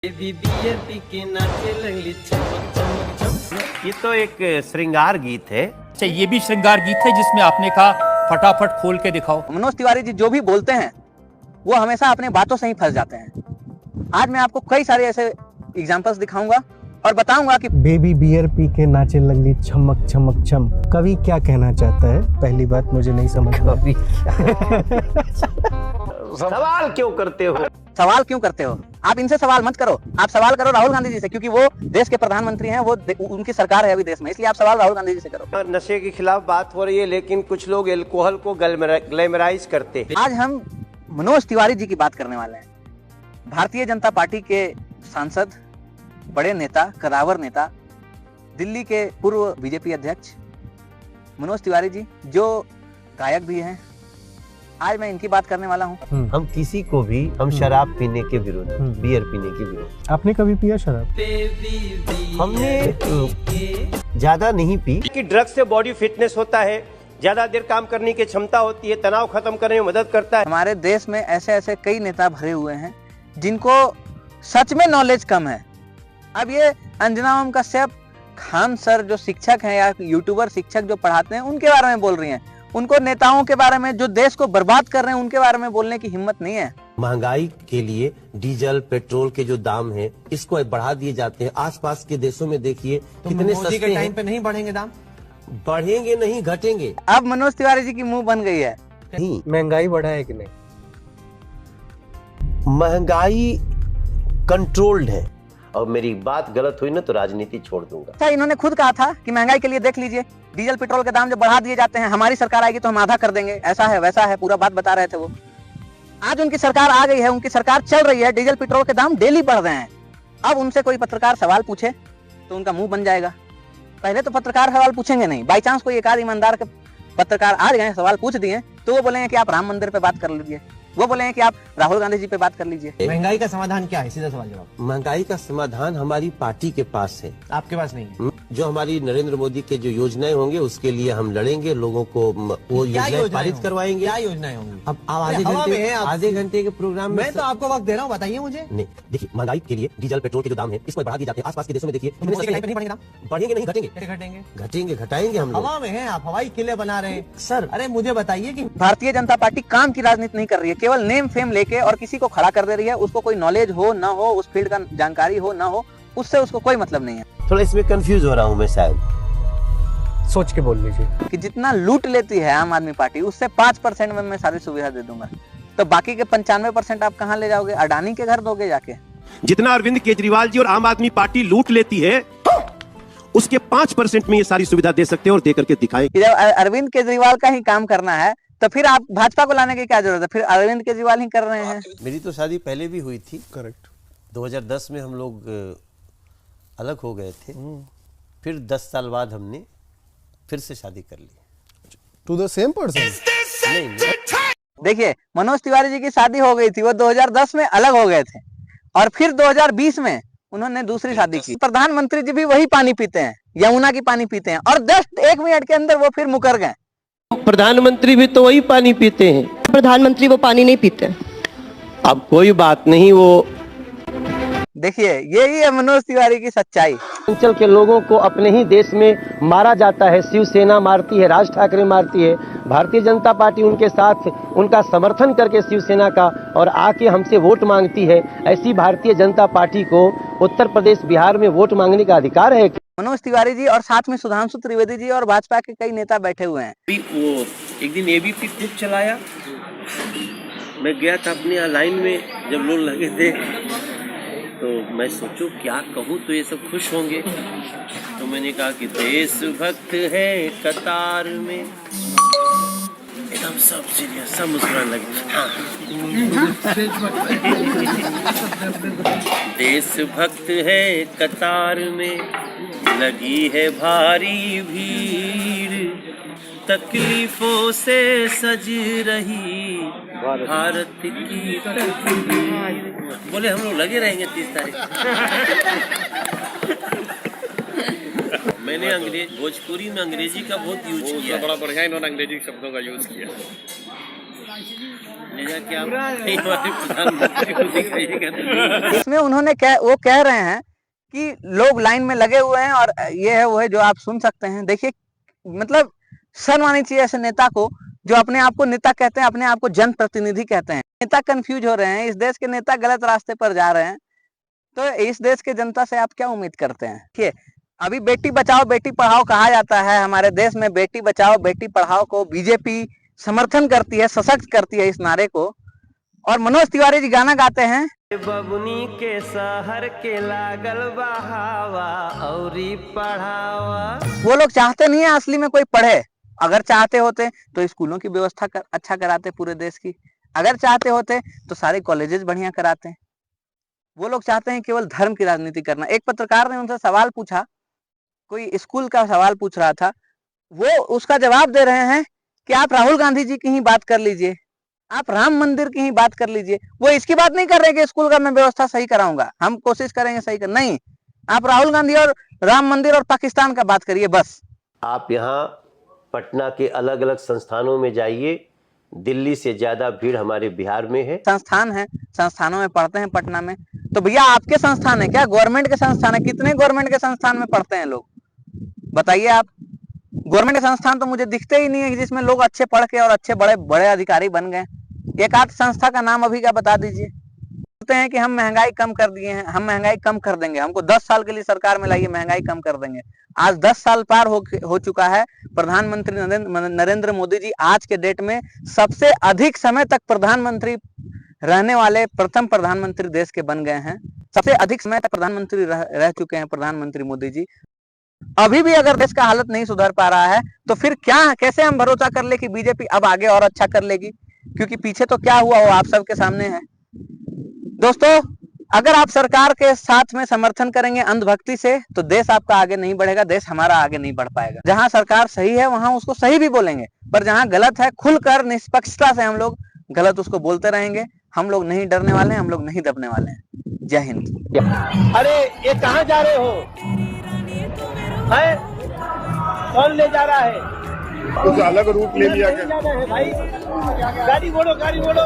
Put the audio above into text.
ये तो एक श्रृंगार गीत है। अच्छा, ये भी श्रृंगार गीत है जिसमें आपने कहा फटाफट खोल के दिखाओ। मनोज तिवारी जी जो भी बोलते हैं वो हमेशा अपने बातों से ही फंस जाते हैं। आज मैं आपको कई सारे ऐसे एग्जांपल्स दिखाऊंगा और बताऊंगा कि बेबी बियर पी के नाचे लगली छमक छमक छम। कवि क्या कहना चाहता है? पहली बात मुझे नहीं समझ कवि सवाल क्यों करते हो? सवाल क्यों करते हो? आप इनसे सवाल मत करो, आप सवाल करो राहुल गांधी जी से, क्योंकि वो देश के प्रधानमंत्री हैं, वो उनकी सरकार है अभी देश में, इसलिए आप सवाल राहुल गांधी जी से करो। नशे के खिलाफ बात हो रही है, लेकिन कुछ लोग एल्कोहल को ग्लैमराइज करते हैं। आज हम मनोज तिवारी जी की बात करने वाले हैं। भारतीय जनता पार्टी के सांसद, बड़े नेता, कदावर नेता, दिल्ली के पूर्व बीजेपी अध्यक्ष मनोज तिवारी जी, जो गायक भी हैं। आज मैं इनकी बात करने वाला हूँ। हम किसी को भी हम शराब पीने के विरुद्ध, बियर पीने के विरुद्ध। आपने कभी पिया शराब? हमने ज्यादा नहीं पी। कि ड्रग्स से बॉडी फिटनेस होता है, ज्यादा देर काम करने की क्षमता होती है, तनाव खत्म करने में मदद करता है। हमारे देश में ऐसे ऐसे कई नेता भरे हुए हैं जिनको सच में नॉलेज कम है। अब ये अंजना ओम कश्यप खान सर जो शिक्षक हैं या यूट्यूबर शिक्षक जो पढ़ाते हैं, उनके बारे में बोल रही हैं। उनको नेताओं के बारे में जो देश को बर्बाद कर रहे हैं उनके बारे में बोलने की हिम्मत नहीं है। महंगाई के लिए डीजल पेट्रोल के जो दाम हैं इसको बढ़ा दिए जाते हैं। आसपास के देशों में देखिए कितने सस्ते के टाइम पे नहीं बढ़ेंगे दाम, बढ़ेंगे नहीं घटेंगे। अब मनोज तिवारी जी की मुंह बन गई है। नहीं, महंगाई बढ़ा है कि नहीं? महंगाई कंट्रोल्ड है। और मेरी बात गलत हुई ना तो राजनीति छोड़ दूंगा। अच्छा, इन्होंने खुद कहा था कि महंगाई के लिए देख लीजिए, डीजल पेट्रोल के दाम जब बढ़ा दिए जाते हैं, हमारी सरकार आएगी तो हम आधा कर देंगे, ऐसा है वैसा है, पूरा बात बता रहे थे वो। आज उनकी सरकार आ गई है, उनकी सरकार चल रही है, डीजल पेट्रोल के दाम डेली बढ़ रहे हैं। अब उनसे कोई पत्रकार सवाल पूछे तो उनका मुंह बन जाएगा। पहले तो पत्रकार सवाल पूछेंगे नहीं, बाई चांस कोई एक आध ईमानदार के पत्रकार आ गए, सवाल पूछ दिए, तो वो बोलेंगे कि आप राम मंदिर पे बात कर लीजिए, वो बोलेंगे कि आप राहुल गांधी जी पे बात कर लीजिए। महंगाई का समाधान क्या है? सीधा सवाल जवाब। महंगाई का समाधान हमारी पार्टी के पास है, आपके पास नहीं है। जो हमारी नरेंद्र मोदी के जो योजनाएं होंगे उसके लिए हम लड़ेंगे, लोगों को वो योजनाएं पारित करवाएंगे। क्या योजनाएं होंगी? अब आधे घंटे के प्रोग्राम में मैं तो आपको वक्त दे रहा हूँ, बताइए मुझे। नहीं, देखिए महंगाई के लिए डीजल पेट्रोल के जो दाम है इसको बढ़ा दिए जाते हैं। आसपास के देशों में देखिए नहीं बढ़ेंगे दाम, बढ़ेंगे नहीं घटेंगे, घटेंगे घटेंगे घटाएंगे हम लोग। हवा में है, आप हवाई किले बना रहे हैं सर। अरे मुझे बताइए कि भारतीय जनता पार्टी काम की राजनीति नहीं कर रही है, केवल नेम फेम लेके और किसी को खड़ा कर दे रही है। उसको कोई नॉलेज हो ना हो, उस फील्ड का जानकारी हो ना हो, उससे उसको कोई मतलब नहीं है। थोड़ा इसमें कंफ्यूज हो रहा हूँ मैं, शायद सोच के बोल लीजिए कि जितना लूट लेती है आम आदमी पार्टी, उससे 5% में मैं सारी सुविधा दे दूंगा, तो बाकी के 95% आप कहाँ ले जाओगे? अडानी के घर दोगे जाके? जितना अरविंद केजरीवाल जी और आम आदमी पार्टी लूट लेती है, उसके 5% में ये सारी सुविधा दे सकते हैं और दे करके दिखाएं। जब अरविंद केजरीवाल का ही काम करना है तो फिर आप भाजपा को लाने की क्या जरूरत है? फिर अरविंद केजरीवाल ही कर रहे हैं। मेरी तो शादी पहले भी हुई थी। करेक्ट। 2010 में हम लोग अलग हो गए थे, फिर 10 साल बाद हमने फिर से शादी कर ली। To the same person? नहीं, देखिए, मनोज तिवारी जी की शादी हो गई थी, वो 2010 में अलग हो गए थे और फिर 2020 में उन्होंने दूसरी शादी की। प्रधानमंत्री जी भी वही पानी पीते हैं, यमुना की पानी पीते हैं, और जस्ट 1 मिनट के अंदर वो फिर मुकर गए। प्रधानमंत्री भी तो वही पानी पीते हैं। प्रधानमंत्री वो पानी नहीं पीते। अब कोई बात नहीं, वो देखिए यही है मनोज तिवारी की सच्चाई। अंचल के लोगों को अपने ही देश में मारा जाता है, शिवसेना मारती है, राज ठाकरे मारती है, भारतीय जनता पार्टी उनके साथ उनका समर्थन करके शिवसेना का और आके हमसे वोट मांगती है। ऐसी भारतीय जनता पार्टी को उत्तर प्रदेश बिहार में वोट मांगने का अधिकार है। मनोज तिवारी जी और साथ में सुधांशु त्रिवेदी जी और भाजपा के कई नेता बैठे हुए हैं। वो एक दिन एबीपी ग्रुप चलाया, मैं गया था अपने यहाँ लाइन में, जब लोग लगे थे तो मैं सोचूं क्या कहूँ तो ये सब खुश होंगे, तो मैंने कहा कि देशभक्त है कतार में। एकदम सब सीरियस, सब मुस्कुराने लगे। हाँ, देशभक्त है कतार में, लगी है भारी भीड़, तकलीफों से सज रही भारत की तस्वीर। बोले हम लोग लगे रहेंगे 30 तारीख। मैंने भोजपुरी में अंग्रेजी का बहुत यूज किया, बड़ा बढ़िया इन्होंने अंग्रेजी शब्दों का यूज किया। भेजा कि आप कहीं हमारे प्रधानमंत्री को दिखाइएगा। इसमें उन्होंने वो कह रहे हैं कि लोग लाइन में लगे हुए हैं और ये है वो है जो आप सुन सकते हैं। देखिए मतलब शर्म आनी चाहिए ऐसे नेता को जो अपने आप को नेता कहते हैं, अपने आप को जनप्रतिनिधि कहते हैं। नेता कंफ्यूज हो रहे हैं, इस देश के नेता गलत रास्ते पर जा रहे हैं, तो इस देश के जनता से आप क्या उम्मीद करते हैं? देखिए अभी बेटी बचाओ बेटी पढ़ाओ कहा जाता है, हमारे देश में बेटी बचाओ बेटी पढ़ाओ को बीजेपी समर्थन करती है, सशक्त करती है इस नारे को। और मनोज तिवारी जी गाना गाते हैं, बबुनी के शहर के लागल बहावा औरी पढ़ावा। वो लोग चाहते नहीं है असली में कोई पढ़े। अगर चाहते होते तो स्कूलों की व्यवस्था अच्छा कराते पूरे देश की, अगर चाहते होते तो सारे कॉलेजेस बढ़िया कराते। वो लोग चाहते हैं केवल धर्म की राजनीति करना। एक पत्रकार ने उनसे सवाल पूछा, कोई स्कूल का सवाल पूछ रहा था, वो उसका जवाब दे रहे हैं कि आप राहुल गांधी जी की ही बात कर लीजिए, आप राम मंदिर की ही बात कर लीजिए। वो इसकी बात नहीं कर रहे कि स्कूल का मैं व्यवस्था सही कराऊंगा, हम कोशिश करेंगे सही कर, नहीं, आप राहुल गांधी और राम मंदिर और पाकिस्तान का बात करिए बस। आप यहाँ पटना के अलग अलग संस्थानों में जाइए, दिल्ली से ज्यादा भीड़ हमारे बिहार में है। संस्थान है, संस्थानों में पढ़ते हैं पटना में, तो भैया आपके संस्थान है क्या? गवर्नमेंट के संस्थान है? कितने गवर्नमेंट के संस्थान में पढ़ते हैं लोग बताइए आप? गवर्नमेंट के संस्थान तो मुझे दिखते ही नहीं है जिसमें लोग अच्छे पढ़ के और अच्छे बड़े बड़े अधिकारी बन गए। एक आध संस्था का नाम अभी क्या बता दीजिए। बोलते हैं कि हम महंगाई कम कर दिए हैं, हम महंगाई कम कर देंगे, हमको 10 साल के लिए सरकार में लाइए, महंगाई कम कर देंगे। आज 10 साल पार हो चुका है। प्रधानमंत्री नरेंद्र मोदी जी आज के डेट में सबसे अधिक समय तक प्रधानमंत्री रहने वाले प्रथम प्रधानमंत्री देश के बन गए हैं। सबसे अधिक समय तक प्रधानमंत्री रह चुके हैं प्रधानमंत्री मोदी जी। अभी भी अगर देश का हालत नहीं सुधर पा रहा है तो फिर क्या, कैसे हम भरोसा कर ले कि बीजेपी अब आगे और अच्छा कर लेगी? क्योंकि पीछे तो क्या हुआ वो आप सबके सामने है। दोस्तों अगर आप सरकार के साथ में समर्थन करेंगे अंधभक्ति से तो देश आपका आगे नहीं बढ़ेगा, देश हमारा आगे नहीं बढ़ पाएगा। जहां सरकार सही है वहां उसको सही भी बोलेंगे, पर जहां गलत है खुलकर निष्पक्षता से हम लोग गलत उसको बोलते रहेंगे। हम लोग नहीं डरने वाले हैं, हम लोग नहीं दबने वाले हैं। जय हिंद। अरे ये कहाँ जा रहे हो? है? कौन ले जा रहा है? कुछ अलग रूट ले लिया क्या? भाई गाड़ी मोड़ो, गाड़ी मोड़ो।